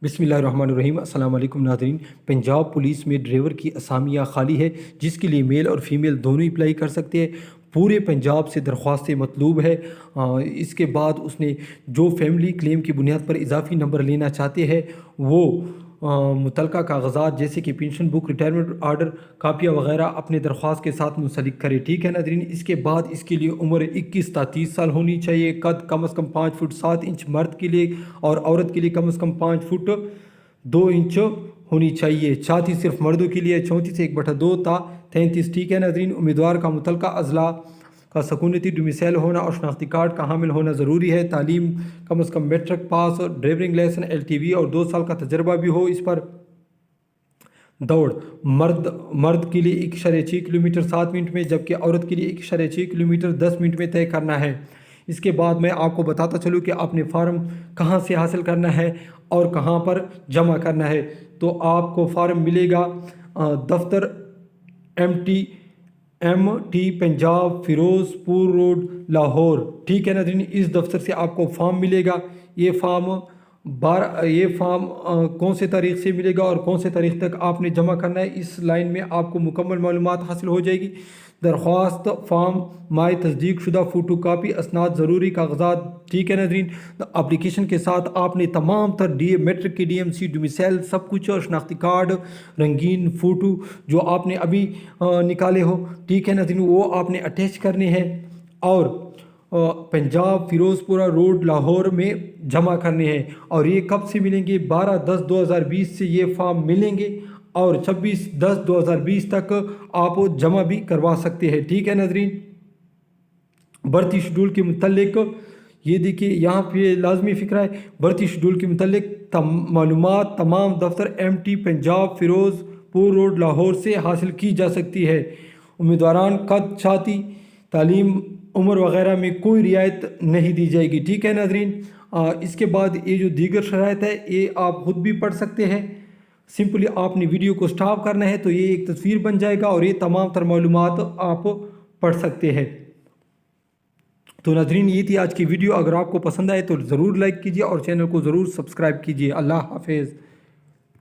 بسم اللہ الرحمن الرحیم۔ السلام علیکم ناظرین۔ پنجاب پولیس میں ڈرائیور کی اسامیاں خالی ہے، جس کے لیے میل اور فیمیل دونوں اپلائی کر سکتے ہیں۔ پورے پنجاب سے درخواستیں مطلوب ہے۔ اس کے بعد اس نے جو فیملی کلیم کی بنیاد پر اضافی نمبر لینا چاہتے ہیں وہ متعلقہ کاغذات جیسے کہ پینشن بک، ریٹائرمنٹ آرڈر، کاپیاں وغیرہ اپنے درخواست کے ساتھ منسلک کرے۔ ٹھیک ہے ناظرین۔ اس کے بعد اس کے لیے عمر 21 تا 30 سال ہونی چاہیے۔ قد کم از کم 5 فٹ 7 انچ مرد کے لیے اور عورت کے لیے کم از کم 5 فٹ 2 انچ ہونی چاہیے۔ چھاتی صرف مردوں کے لیے 34 سے 1/2 تا 33۔ ٹھیک ہے ناظرین۔ امیدوار کا متعلقہ اضلاع کا سکونتی ڈومیسائل ہونا اور شناختی کارڈ کا حامل ہونا ضروری ہے۔ تعلیم کم از کم matric pass, driving licence LTV اور 2 سال کا تجربہ بھی ہو۔ اس پر دوڑ مرد کے لیے 1.6 کلومیٹر 7 منٹ میں، جبکہ عورت کے لیے 1.6 کلومیٹر 10 منٹ میں طے کرنا ہے۔ اس کے بعد میں آپ کو بتاتا چلوں کہ آپ نے فارم کہاں سے حاصل کرنا ہے اور کہاں پر جمع کرنا ہے۔ تو آپ کو فارم ملے گا دفتر MT پنجاب، فیروز پور روڈ، لاہور۔ ٹھیک ہے ناظرین۔ اس دفتر سے آپ کو فارم ملے گا۔ یہ فارم کون سے تاریخ سے ملے گا اور کون سے تاریخ تک آپ نے جمع کرنا ہے، اس لائن میں آپ کو مکمل معلومات حاصل ہو جائے گی۔ درخواست فارم، مائع تصدیق شدہ فوٹو کاپی، اسناد، ضروری کاغذات۔ ٹھیک ہے ناظرین۔ اپلیکیشن کے ساتھ آپ نے تمام تر میٹرک کی DMC ڈومیسائل سب کچھ اور شناختی کارڈ، رنگین فوٹو جو آپ نے ابھی نکالے ہو، ٹھیک ہے ناظرین، وہ آپ نے اٹیچ کرنے ہیں اور پنجاب فیروز پورہ روڈ لاہور میں جمع کرنے ہیں۔ اور یہ کب سے ملیں گے؟ 12/10/2020 سے یہ فارم ملیں گے اور 26/10/2020 تک آپ جمع بھی کروا سکتے ہیں۔ ٹھیک ہے ناظرین۔ بھرتی شیڈول کے متعلق یہ دیکھیے یہاں پہ لازمی فکرہ ہے، بھرتی شیڈول کے متعلق معلومات تمام دفتر MT پنجاب، فیروز پور روڈ، لاہور سے حاصل کی جا سکتی ہے۔ امیدواران قد، چھاتی، تعلیم، عمر وغیرہ میں کوئی رعایت نہیں دی جائے گی۔ ٹھیک ہے ناظرین۔ اس کے بعد یہ جو دیگر شرائط ہے یہ آپ خود بھی پڑھ سکتے ہیں۔ سمپلی آپ نے ویڈیو کو سٹاپ کرنا ہے تو یہ ایک تصویر بن جائے گا اور یہ تمام تر معلومات آپ پڑھ سکتے ہیں۔ تو ناظرین یہ تھی آج کی ویڈیو۔ اگر آپ کو پسند آئے تو ضرور لائک کیجیے اور چینل کو ضرور سبسکرائب کیجیے۔ اللہ حافظ۔